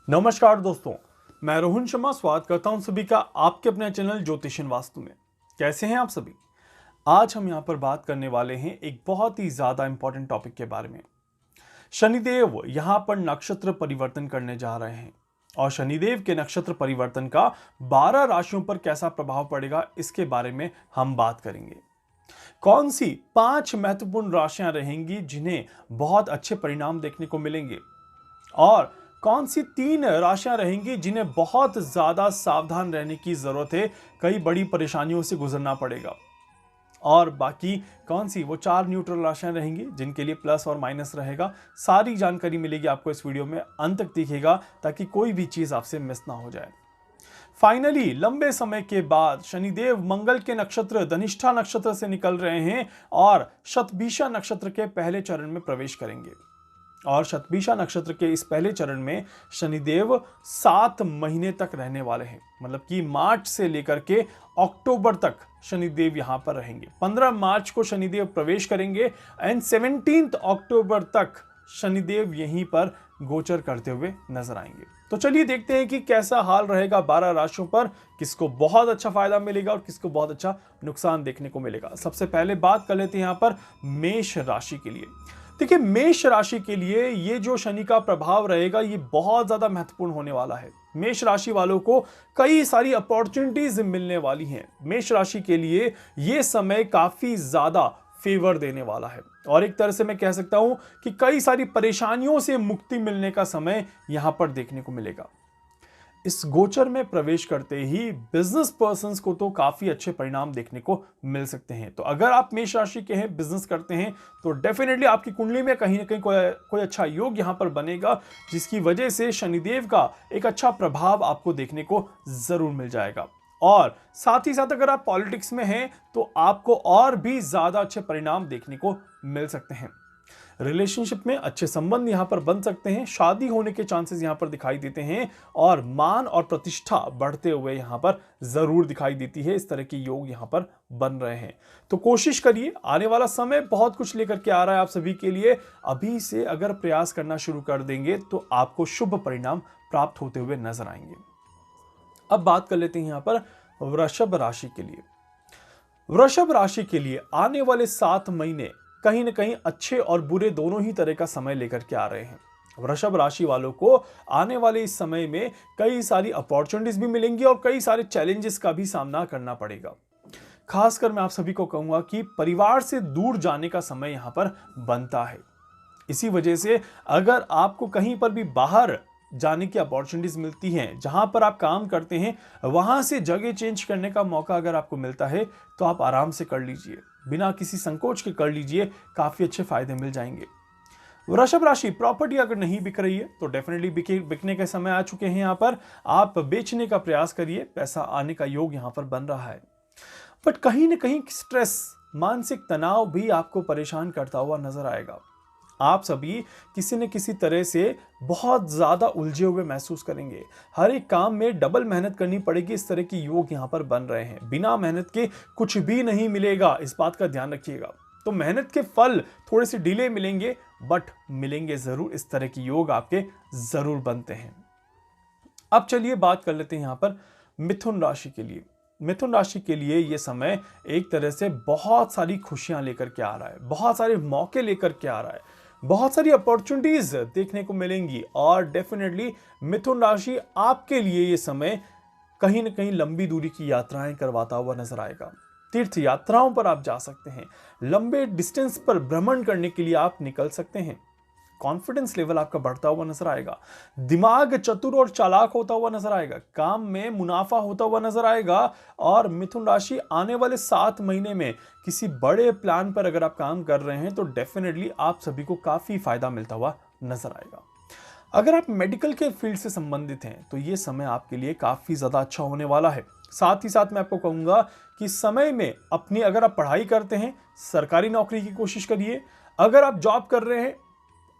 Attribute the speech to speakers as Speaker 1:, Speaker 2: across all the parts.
Speaker 1: नमस्कार दोस्तों, मैं रोहन शर्मा स्वागत करता हूं सभी का आपके अपने चैनल ज्योतिषन वास्तु में। कैसे हैं आप सभी? आज हम यहां पर बात करने वाले हैं एक बहुत ही ज्यादा इंपॉर्टेंट टॉपिक के बारे में। शनिदेव यहां पर नक्षत्र परिवर्तन करने जा रहे हैं और शनिदेव के नक्षत्र परिवर्तन का 12 राशियों पर कैसा प्रभाव पड़ेगा इसके बारे में हम बात करेंगे। कौन सी 5 महत्वपूर्ण राशियां रहेंगी जिन्हें बहुत अच्छे परिणाम देखने को मिलेंगे और कौन सी 3 राशियां रहेंगी जिन्हें बहुत ज्यादा सावधान रहने की जरूरत है, कई बड़ी परेशानियों से गुजरना पड़ेगा। और बाकी कौन सी वो 4 न्यूट्रल राशियां रहेंगी जिनके लिए प्लस और माइनस रहेगा। सारी जानकारी मिलेगी आपको इस वीडियो में, अंत तक दिखेगा ताकि कोई भी चीज आपसे मिस ना हो जाए। फाइनली लंबे समय के बाद शनिदेव मंगल के नक्षत्र धनिष्ठा नक्षत्र से निकल रहे हैं और शतभिषा नक्षत्र के पहले चरण में प्रवेश करेंगे। और शतभिषा नक्षत्र के इस पहले चरण में शनिदेव 7 महीने तक रहने वाले हैं, मतलब कि मार्च से लेकर के अक्टूबर तक शनिदेव यहां पर रहेंगे। 15 मार्च को शनिदेव प्रवेश करेंगे एंड 17 अक्टूबर तक शनिदेव यहीं पर गोचर करते हुए नजर आएंगे। तो चलिए देखते हैं कि कैसा हाल रहेगा 12 राशियों पर, किसको बहुत अच्छा फायदा मिलेगा और किसको बहुत अच्छा नुकसान देखने को मिलेगा। सबसे पहले बात कर लेते हैं यहां पर मेष राशि के लिए। देखिए, मेष राशि के लिए ये जो शनि का प्रभाव रहेगा ये बहुत ज्यादा महत्वपूर्ण होने वाला है। मेष राशि वालों को कई सारी अपॉर्चुनिटीज मिलने वाली हैं। मेष राशि के लिए ये समय काफी ज्यादा फेवर देने वाला है और एक तरह से मैं कह सकता हूं कि कई सारी परेशानियों से मुक्ति मिलने का समय यहां पर देखने को मिलेगा। इस गोचर में प्रवेश करते ही बिजनेस पर्संस को तो काफी अच्छे परिणाम देखने को मिल सकते हैं। तो अगर आप मेष राशि के हैं, बिजनेस करते हैं, तो डेफिनेटली आपकी कुंडली में कहीं ना कहीं कोई अच्छा योग यहां पर बनेगा, जिसकी वजह से शनिदेव का एक अच्छा प्रभाव आपको देखने को जरूर मिल जाएगा। और साथ ही साथ अगर आप पॉलिटिक्स में हैं तो आपको और भी ज्यादा अच्छे परिणाम देखने को मिल सकते हैं। रिलेशनशिप में अच्छे संबंध यहां पर बन सकते हैं, शादी होने के चांसेस यहां पर दिखाई देते हैं और मान और प्रतिष्ठा बढ़ते हुए यहां पर जरूर दिखाई देती है। इस तरह के योग यहां पर बन रहे हैं। तो कोशिश करिए, आने वाला समय बहुत कुछ लेकर के आ रहा है आप सभी के लिए। अभी से अगर प्रयास करना शुरू कर देंगे तो आपको शुभ परिणाम प्राप्त होते हुए नजर आएंगे। अब बात कर लेते हैं यहां पर वृषभ राशि के लिए। वृषभ राशि के लिए आने वाले 7 महीने कहीं ना कहीं अच्छे और बुरे दोनों ही तरह का समय लेकर के आ रहे हैं। वृषभ राशि वालों को आने वाले इस समय में कई सारी अपॉर्चुनिटीज भी मिलेंगी और कई सारे चैलेंजेस का भी सामना करना पड़ेगा। खासकर मैं आप सभी को कहूंगा कि परिवार से दूर जाने का समय यहां पर बनता है। इसी वजह से अगर आपको कहीं पर भी बाहर जाने की अपॉर्चुनिटीज मिलती हैं, जहां पर आप काम करते हैं वहां से जगह चेंज करने का मौका अगर आपको मिलता है तो आप आराम से कर लीजिए, बिना किसी संकोच के कर लीजिए, काफी अच्छे फायदे मिल जाएंगे। वृषभ राशि प्रॉपर्टी अगर नहीं बिक रही है तो डेफिनेटली बिकने के समय आ चुके हैं। यहां पर आप बेचने का प्रयास करिए, पैसा आने का योग यहां पर बन रहा है। बट कहीं ना कहीं स्ट्रेस, मानसिक तनाव भी आपको परेशान करता हुआ नजर आएगा। आप सभी किसी न किसी तरह से बहुत ज्यादा उलझे हुए महसूस करेंगे। हर एक काम में डबल मेहनत करनी पड़ेगी, इस तरह की योग यहां पर बन रहे हैं। बिना मेहनत के कुछ भी नहीं मिलेगा, इस बात का ध्यान रखिएगा। तो मेहनत के फल थोड़े से डिले मिलेंगे बट मिलेंगे जरूर, इस तरह की योग आपके जरूर बनते हैं। अब चलिए बात कर लेते हैं यहां पर मिथुन राशि के लिए। मिथुन राशि के लिए यह समय एक तरह से बहुत सारी खुशियां लेकर के आ रहा है, बहुत सारे मौके लेकर के आ रहा है, बहुत सारी अपॉर्चुनिटीज देखने को मिलेंगी और डेफिनेटली मिथुन राशि आपके लिए यह समय कहीं ना कहीं लंबी दूरी की यात्राएं करवाता हुआ नजर आएगा। तीर्थ यात्राओं पर आप जा सकते हैं, लंबे डिस्टेंस पर भ्रमण करने के लिए आप निकल सकते हैं। कॉन्फिडेंस लेवल आपका बढ़ता हुआ नजर आएगा, दिमाग चतुर और चालाक होता हुआ नजर आएगा, काम में मुनाफा होता हुआ नजर आएगा। और मिथुन राशि आने वाले 7 महीने में किसी बड़े प्लान पर अगर आप काम कर रहे हैं तो डेफिनेटली आप सभी को काफी फायदा मिलता हुआ नजर आएगा। अगर आप मेडिकल के फील्ड से संबंधित हैं तो ये समय आपके लिए काफी ज्यादा अच्छा होने वाला है। साथ ही साथ मैं आपको कहूंगा कि समय में अपनी, अगर आप पढ़ाई करते हैं, सरकारी नौकरी की कोशिश करिए। अगर आप जॉब कर रहे हैं,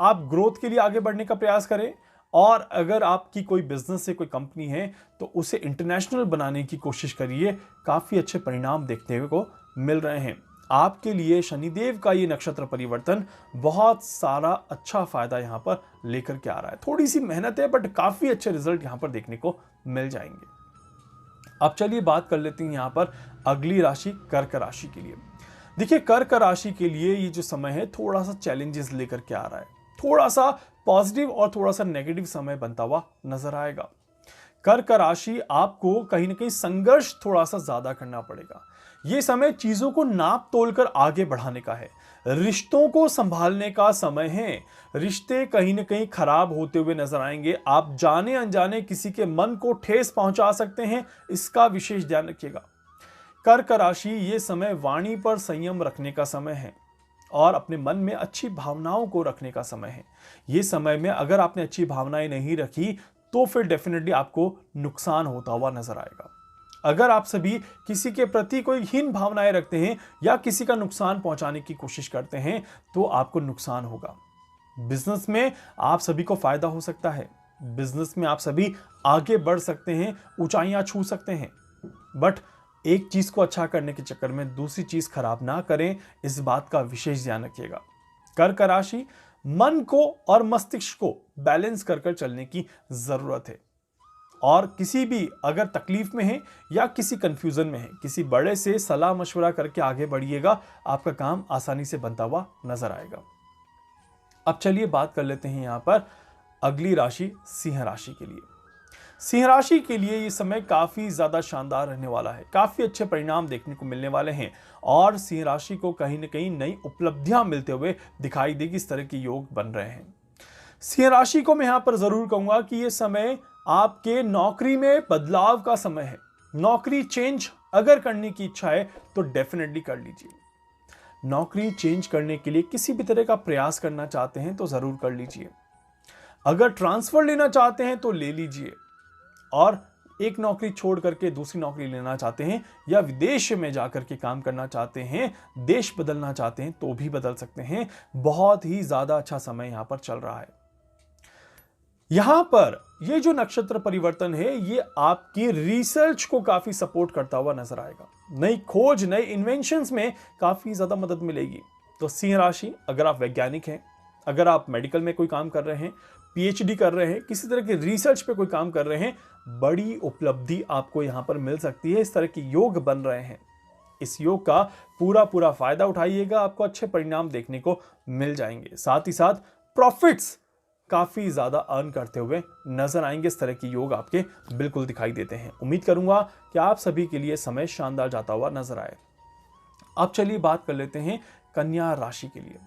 Speaker 1: आप ग्रोथ के लिए आगे बढ़ने का प्रयास करें। और अगर आपकी कोई बिजनेस है, कोई कंपनी है, तो उसे इंटरनेशनल बनाने की कोशिश करिए। काफी अच्छे परिणाम देखने को मिल रहे हैं। आपके लिए शनिदेव का ये नक्षत्र परिवर्तन बहुत सारा अच्छा फायदा यहां पर लेकर के आ रहा है। थोड़ी सी मेहनत है बट काफी अच्छे रिजल्ट यहां पर देखने को मिल जाएंगे। अब चलिए बात कर लेते हैं यहां पर अगली राशि कर्क राशि के लिए। देखिए, कर्क राशि के लिए ये जो समय है थोड़ा सा चैलेंजेस लेकर के आ रहा है, थोड़ा सा पॉजिटिव और थोड़ा सा नेगेटिव समय बनता हुआ नजर आएगा। कर्क राशि आपको कहीं ना कहीं संघर्ष थोड़ा सा ज्यादा करना पड़ेगा। यह समय चीजों को नाप तोल कर आगे बढ़ाने का है, रिश्तों को संभालने का समय है। रिश्ते कहीं ना कहीं खराब होते हुए नजर आएंगे। आप जाने अनजाने किसी के मन को ठेस पहुंचा सकते हैं, इसका विशेष ध्यान रखिएगा। कर्क राशि ये समय वाणी पर संयम रखने का समय है और अपने मन में अच्छी भावनाओं को रखने का समय है। ये समय में अगर आपने अच्छी भावनाएं नहीं रखी तो फिर डेफिनेटली आपको नुकसान होता हुआ नजर आएगा। अगर आप सभी किसी के प्रति कोई हीन भावनाएं रखते हैं या किसी का नुकसान पहुंचाने की कोशिश करते हैं तो आपको नुकसान होगा। बिजनेस में आप सभी को फायदा हो सकता है, बिजनेस में आप सभी आगे बढ़ सकते हैं, ऊंचाइयां छू सकते हैं, बट एक चीज को अच्छा करने के चक्कर में दूसरी चीज खराब ना करें, इस बात का विशेष ध्यान रखिएगा। कर्क राशि मन को और मस्तिष्क को बैलेंस कर चलने की जरूरत है और किसी भी अगर तकलीफ में है या किसी कंफ्यूजन में है, किसी बड़े से सलाह मशवरा करके आगे बढ़िएगा, आपका काम आसानी से बनता हुआ नजर आएगा। अब चलिए बात कर लेते हैं यहां पर अगली राशि सिंह राशि के लिए। सिंह राशि के लिए ये समय काफी ज्यादा शानदार रहने वाला है, काफी अच्छे परिणाम देखने को मिलने वाले हैं और सिंह राशि को कहीं ना कहीं नई उपलब्धियां मिलते हुए दिखाई देगी। इस तरह के योग बन रहे हैं। सिंह राशि को मैं यहां पर जरूर कहूंगा कि यह समय आपके नौकरी में बदलाव का समय है। नौकरी चेंज अगर करने की इच्छा है तो डेफिनेटली कर लीजिए। नौकरी चेंज करने के लिए किसी भी तरह का प्रयास करना चाहते हैं तो जरूर कर लीजिए। अगर ट्रांसफर लेना चाहते हैं तो ले लीजिए और एक नौकरी छोड़ करके दूसरी नौकरी लेना चाहते हैं या विदेश में जाकर के काम करना चाहते हैं, देश बदलना चाहते हैं तो भी बदल सकते हैं। बहुत ही ज्यादा अच्छा समय यहां पर चल रहा है। यहां पर ये जो नक्षत्र परिवर्तन है ये आपकी रिसर्च को काफी सपोर्ट करता हुआ नजर आएगा। नई खोज, नए इन्वेंशंस में काफी ज्यादा मदद मिलेगी। तो सिंह राशि, अगर आप वैज्ञानिक हैं, अगर आप मेडिकल में कोई काम कर रहे हैं, पीएचडी कर रहे हैं, किसी तरह के रिसर्च पे कोई काम कर रहे हैं, बड़ी उपलब्धि आपको यहां पर मिल सकती है। इस तरह के योग बन रहे हैं। इस योग का पूरा फायदा उठाइएगा, आपको अच्छे परिणाम देखने को मिल जाएंगे। साथ ही साथ प्रॉफिट्स काफी ज्यादा अर्न करते हुए नजर आएंगे। इस तरह के योग आपके बिल्कुल दिखाई देते हैं। उम्मीद करूंगा कि आप सभी के लिए समय शानदार जाता हुआ नजर आए। अब चलिए बात कर लेते हैं कन्या राशि के लिए।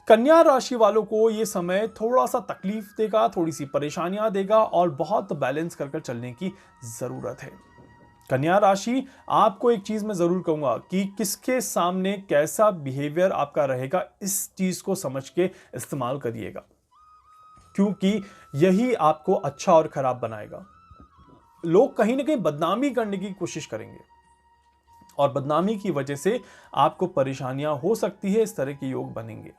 Speaker 1: कन्या राशि वालों को यह समय थोड़ा सा तकलीफ देगा, थोड़ी सी परेशानियां देगा और बहुत बैलेंस कर चलने की जरूरत है। कन्या राशि, आपको एक चीज मैं जरूर कहूंगा कि किसके सामने कैसा बिहेवियर आपका रहेगा, इस चीज को समझ के इस्तेमाल करिएगा, क्योंकि यही आपको अच्छा और खराब बनाएगा। लोग कहीं ना कहीं बदनामी करने की कोशिश करेंगे और बदनामी की वजह से आपको परेशानियां हो सकती है। इस तरह के योग बनेंगे।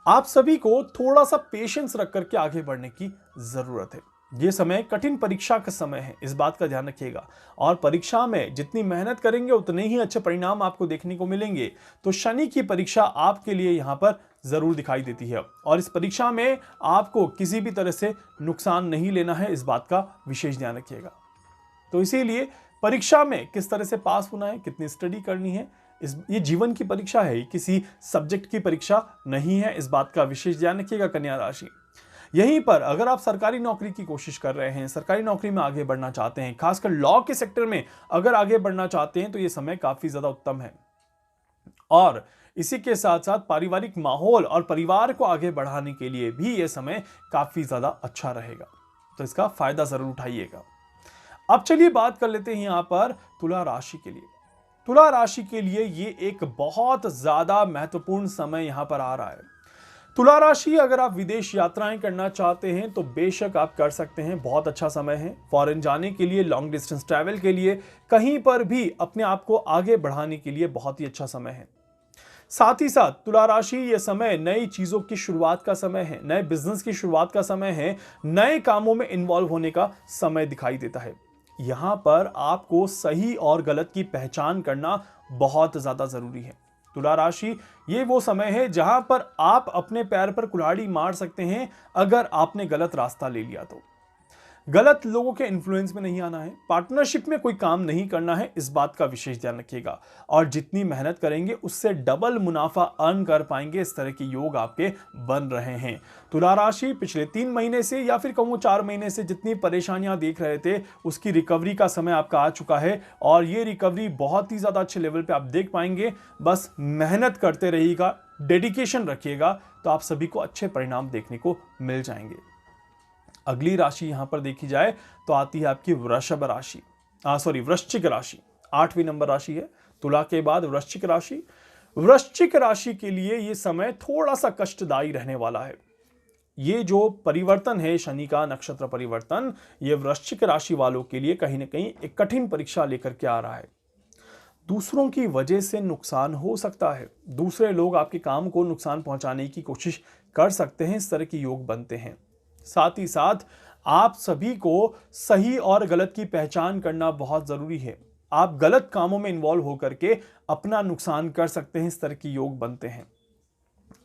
Speaker 1: आप सभी को थोड़ा सा पेशेंस रख करके आगे बढ़ने की जरूरत है। यह समय कठिन परीक्षा का समय है, इस बात का ध्यान रखिएगा और परीक्षा में जितनी मेहनत करेंगे उतने ही अच्छे परिणाम आपको देखने को मिलेंगे। तो शनि की परीक्षा आपके लिए यहां पर जरूर दिखाई देती है और इस परीक्षा में आपको किसी भी तरह से नुकसान नहीं लेना है, इस बात का विशेष ध्यान रखिएगा। तो इसीलिए परीक्षा में किस तरह से पास होना है, कितनी स्टडी करनी है, ये जीवन की परीक्षा है, किसी सब्जेक्ट की परीक्षा नहीं है, इस बात का विशेष ध्यान रखिएगा कन्या राशि। यहीं पर अगर आप सरकारी नौकरी की कोशिश कर रहे हैं, सरकारी नौकरी में आगे बढ़ना चाहते हैं, खासकर लॉ के सेक्टर में अगर आगे बढ़ना चाहते हैं तो यह समय काफी ज्यादा उत्तम है। और इसी के साथ साथ पारिवारिक माहौल और परिवार को आगे बढ़ाने के लिए भी यह समय काफी ज्यादा अच्छा रहेगा, तो इसका फायदा जरूर उठाइएगा। अब चलिए बात कर लेते हैं यहां पर तुला राशि के लिए। तुला राशि के लिए ये एक बहुत ज्यादा महत्वपूर्ण समय यहां पर आ रहा है। तुला राशि, अगर आप विदेश यात्राएं करना चाहते हैं तो बेशक आप कर सकते हैं, बहुत अच्छा समय है फॉरेन जाने के लिए, लॉन्ग डिस्टेंस ट्रैवल के लिए, कहीं पर भी अपने आप को आगे बढ़ाने के लिए बहुत ही अच्छा समय है। साथ ही साथ तुला राशि यह समय नई चीजों की शुरुआत का समय है, नए बिजनेस की शुरुआत का समय है, नए कामों में इन्वॉल्व होने का समय दिखाई देता है। यहाँ पर आपको सही और गलत की पहचान करना बहुत ज्यादा जरूरी है। तुला राशि, ये वो समय है जहां पर आप अपने पैर पर कुल्हाड़ी मार सकते हैं अगर आपने गलत रास्ता ले लिया तो। गलत लोगों के इन्फ्लुएंस में नहीं आना है, पार्टनरशिप में कोई काम नहीं करना है, इस बात का विशेष ध्यान रखिएगा। और जितनी मेहनत करेंगे उससे डबल मुनाफा अर्न कर पाएंगे, इस तरह के योग आपके बन रहे हैं। तुला राशि, पिछले 3 महीने से या फिर कहूँ 4 महीने से जितनी परेशानियां देख रहे थे उसकी रिकवरी का समय आपका आ चुका है और ये रिकवरी बहुत ही ज्यादा अच्छे लेवल पे आप देख पाएंगे। बस मेहनत करते रहिएगा, डेडिकेशन रखिएगा, तो आप सभी को अच्छे परिणाम देखने को मिल जाएंगे। अगली राशि यहां पर देखी जाए तो आती है आपकी वृषभ राशि, वृश्चिक राशि। 8वीं नंबर राशि है, तुला के बाद वृश्चिक राशि। वृश्चिक राशि के लिए यह समय थोड़ा सा कष्टदायी रहने वाला है। ये जो परिवर्तन है, शनि का नक्षत्र परिवर्तन, ये वृश्चिक राशि वालों के लिए कहीं ना कहीं एक कठिन परीक्षा लेकर के आ रहा है। दूसरों की वजह से नुकसान हो सकता है, दूसरे लोग आपके काम को नुकसान पहुंचाने की कोशिश कर सकते हैं, इस तरह के योग बनते हैं। साथ ही साथ आप सभी को सही और गलत की पहचान करना बहुत जरूरी है। आप गलत कामों में इन्वॉल्व होकर के अपना नुकसान कर सकते हैं, इस तरह के योग बनते हैं।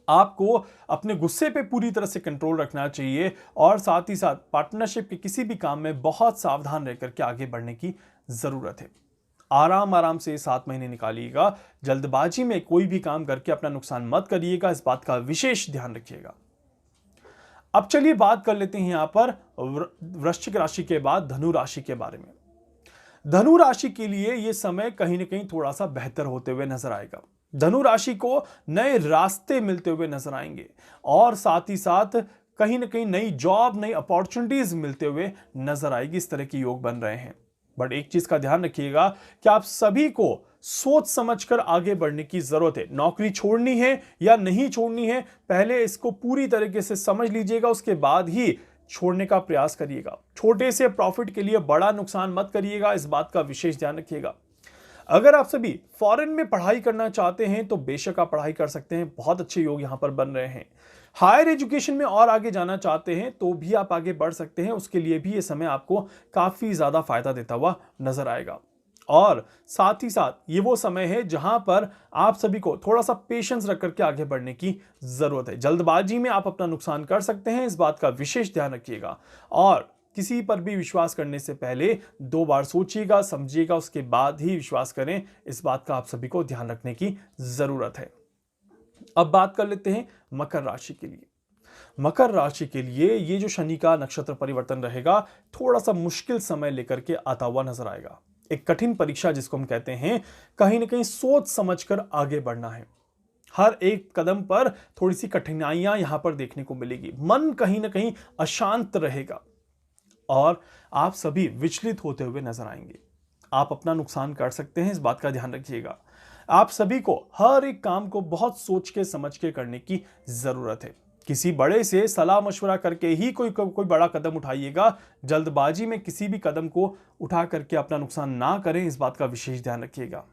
Speaker 1: आपको अपने गुस्से पे पूरी तरह से कंट्रोल रखना चाहिए और साथ ही साथ पार्टनरशिप के किसी भी काम में बहुत सावधान रहकर के आगे बढ़ने की जरूरत है। आराम आराम से 7 महीने निकालिएगा, जल्दबाजी में कोई भी काम करके अपना नुकसान मत करिएगा, इस बात का विशेष ध्यान रखिएगा। अब चलिए बात कर लेते हैं यहां पर वृश्चिक राशि के बाद धनु राशि के बारे में। धनु राशि के लिए यह समय कहीं ना कहीं थोड़ा सा बेहतर होते हुए नजर आएगा। धनु राशि को नए रास्ते मिलते हुए नजर आएंगे और साथ ही साथ कहीं ना कहीं नई जॉब, नई अपॉर्चुनिटीज मिलते हुए नजर आएगी, इस तरह के योग बन रहे हैं। बट एक चीज का ध्यान रखिएगा कि आप सभी को सोच समझकर आगे बढ़ने की जरूरत है। नौकरी छोड़नी है या नहीं छोड़नी है, पहले इसको पूरी तरीके से समझ लीजिएगा, उसके बाद ही छोड़ने का प्रयास करिएगा। छोटे से प्रॉफिट के लिए बड़ा नुकसान मत करिएगा, इस बात का विशेष ध्यान रखिएगा। अगर आप सभी फॉरेन में पढ़ाई करना चाहते हैं तो बेशक आप पढ़ाई कर सकते हैं, बहुत अच्छे योग यहां पर बन रहे हैं। हायर एजुकेशन में और आगे जाना चाहते हैं तो भी आप आगे बढ़ सकते हैं, उसके लिए भी ये समय आपको काफी ज्यादा फायदा देता हुआ नजर आएगा। और साथ ही साथ ये वो समय है जहां पर आप सभी को थोड़ा सा पेशेंस रख करके आगे बढ़ने की जरूरत है। जल्दबाजी में आप अपना नुकसान कर सकते हैं, इस बात का विशेष ध्यान रखिएगा। और किसी पर भी विश्वास करने से पहले 2 बार सोचिएगा, समझिएगा, उसके बाद ही विश्वास करें, इस बात का आप सभी को ध्यान रखने की जरूरत है। अब बात कर लेते हैं मकर राशि के लिए। मकर राशि के लिए ये जो शनि का नक्षत्र परिवर्तन रहेगा, थोड़ा सा मुश्किल समय लेकर के आता हुआ नजर आएगा। एक कठिन परीक्षा जिसको हम कहते हैं, कहीं ना कहीं सोच समझकर आगे बढ़ना है। हर एक कदम पर थोड़ी सी कठिनाइयां यहां पर देखने को मिलेगी, मन कहीं ना कहीं अशांत रहेगा और आप सभी विचलित होते हुए नजर आएंगे। आप अपना नुकसान कर सकते हैं, इस बात का ध्यान रखिएगा। आप सभी को हर एक काम को बहुत सोच के समझ के करने की जरूरत है। किसी बड़े से सलाह मशवरा करके ही कोई बड़ा कदम उठाइएगा। जल्दबाजी में किसी भी कदम को उठा करके अपना नुकसान ना करें, इस बात का विशेष ध्यान रखिएगा।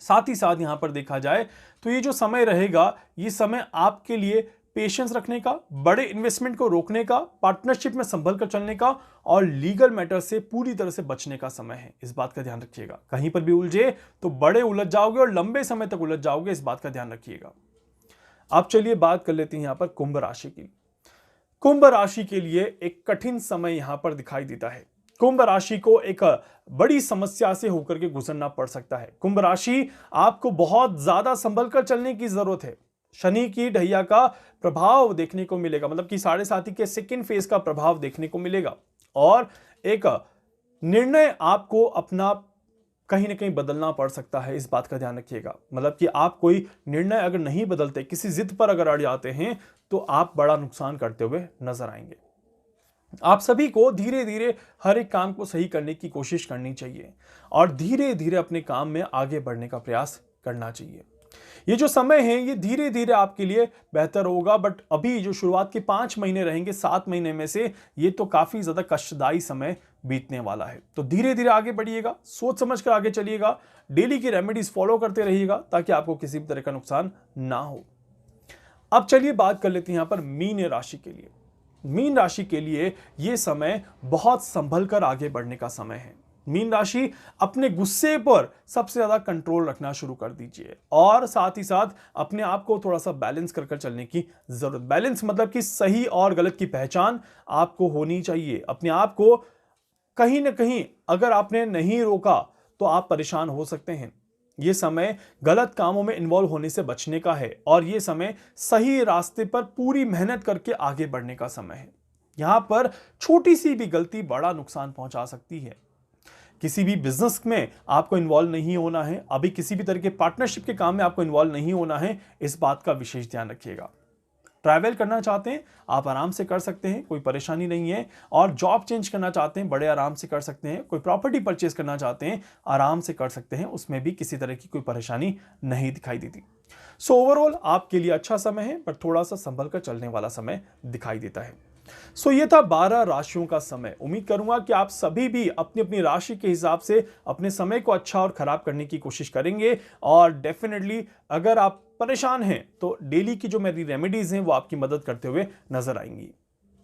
Speaker 1: साथ ही साथ यहां पर देखा जाए तो ये जो समय रहेगा, ये समय आपके लिए पेशेंस रखने का, बड़े इन्वेस्टमेंट को रोकने का, पार्टनरशिप में संभल कर चलने का और लीगल मैटर से पूरी तरह से बचने का समय है, इस बात का ध्यान रखिएगा। कहीं पर भी उलझे तो बड़े उलझ जाओगे और लंबे समय तक उलझ जाओगे, इस बात का ध्यान रखिएगा। अब चलिए बात कर लेते हैं यहां पर कुंभ राशि की। कुंभ राशि के लिए एक कठिन समय यहां पर दिखाई देता है। कुंभ राशि को एक बड़ी समस्या से होकर के गुजरना पड़ सकता है। कुंभ राशि, आपको बहुत ज्यादा संभल कर चलने की जरूरत है। शनि की ढैया का प्रभाव देखने को मिलेगा, मतलब कि 7.5 के सेकेंड फेज का प्रभाव देखने को मिलेगा और एक निर्णय आपको अपना कहीं ना कहीं बदलना पड़ सकता है, इस बात का ध्यान रखिएगा। मतलब कि आप कोई निर्णय अगर नहीं बदलते, किसी जिद पर अगर अड़ जाते हैं तो आप बड़ा नुकसान करते हुए नजर आएंगे। आप सभी को धीरे धीरे हर एक काम को सही करने की कोशिश करनी चाहिए और धीरे धीरे अपने काम में आगे बढ़ने का प्रयास करना चाहिए। ये जो समय है ये धीरे धीरे आपके लिए बेहतर होगा, बट अभी जो शुरुआत के 5 महीने रहेंगे 7 महीने में से, ये तो काफी ज्यादा कष्टदायी समय बीतने वाला है। तो धीरे धीरे आगे बढ़िएगा, सोच समझ कर आगे चलिएगा, डेली की रेमेडीज फॉलो करते रहिएगा ताकि आपको किसी भी तरह का नुकसान ना हो। अब चलिए बात कर लेते हैं यहां पर मीन राशि के लिए। मीन राशि के लिए यह समय बहुत संभल कर आगे बढ़ने का समय है। मीन राशि, अपने गुस्से पर सबसे ज्यादा कंट्रोल रखना शुरू कर दीजिए और साथ ही साथ अपने आप को थोड़ा सा बैलेंस कर चलने की जरूरत। बैलेंस मतलब कि सही और गलत की पहचान आपको होनी चाहिए। अपने आप को कहीं ना कहीं अगर आपने नहीं रोका तो आप परेशान हो सकते हैं। यह समय गलत कामों में इन्वॉल्व होने से बचने का है और यह समय सही रास्ते पर पूरी मेहनत करके आगे बढ़ने का समय है। यहां पर छोटी सी भी गलती बड़ा नुकसान पहुंचा सकती है। किसी भी बिजनेस में आपको इन्वॉल्व नहीं होना है, अभी किसी भी तरह के पार्टनरशिप के काम में आपको इन्वॉल्व नहीं होना है, इस बात का विशेष ध्यान रखिएगा। ट्रैवल करना चाहते हैं आप आराम से कर सकते हैं, कोई परेशानी नहीं है। और जॉब चेंज करना चाहते हैं बड़े आराम से कर सकते हैं। कोई प्रॉपर्टी परचेज करना चाहते हैं आराम से कर सकते हैं, उसमें भी किसी तरह की कोई परेशानी नहीं दिखाई देती। सो ओवरऑल आपके लिए अच्छा समय है, पर थोड़ा सा संभल कर चलने वाला समय दिखाई देता है। सो ये था 12 राशियों का समय। उम्मीद करूंगा कि आप सभी भी अपनी अपनी राशि के हिसाब से अपने समय को अच्छा और खराब करने की कोशिश करेंगे। और डेफिनेटली अगर आप परेशान हैं तो डेली की जो मेरी रेमेडीज हैं वो आपकी मदद करते हुए नजर आएंगी।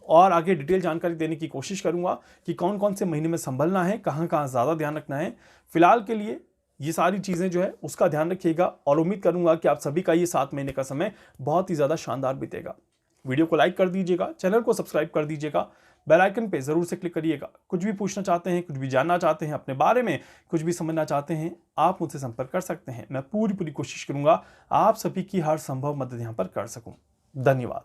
Speaker 1: और आगे डिटेल जानकारी देने की कोशिश करूंगा कि कौन कौन से महीने में संभलना है, कहां कहां ज्यादा ध्यान रखना है। फिलहाल के लिए ये सारी चीजें जो है उसका ध्यान रखिएगा और उम्मीद करूंगा कि आप सभी का ये 7 महीने का समय बहुत ही ज्यादा शानदार बीतेगा। वीडियो को लाइक कर दीजिएगा, चैनल को सब्सक्राइब कर दीजिएगा, बेल आइकन पे जरूर से क्लिक करिएगा। कुछ भी पूछना चाहते हैं, कुछ भी जानना चाहते हैं, अपने बारे में कुछ भी समझना चाहते हैं, आप मुझसे संपर्क कर सकते हैं। मैं पूरी कोशिश करूंगा आप सभी की हर संभव मदद यहां पर कर सकूं। धन्यवाद।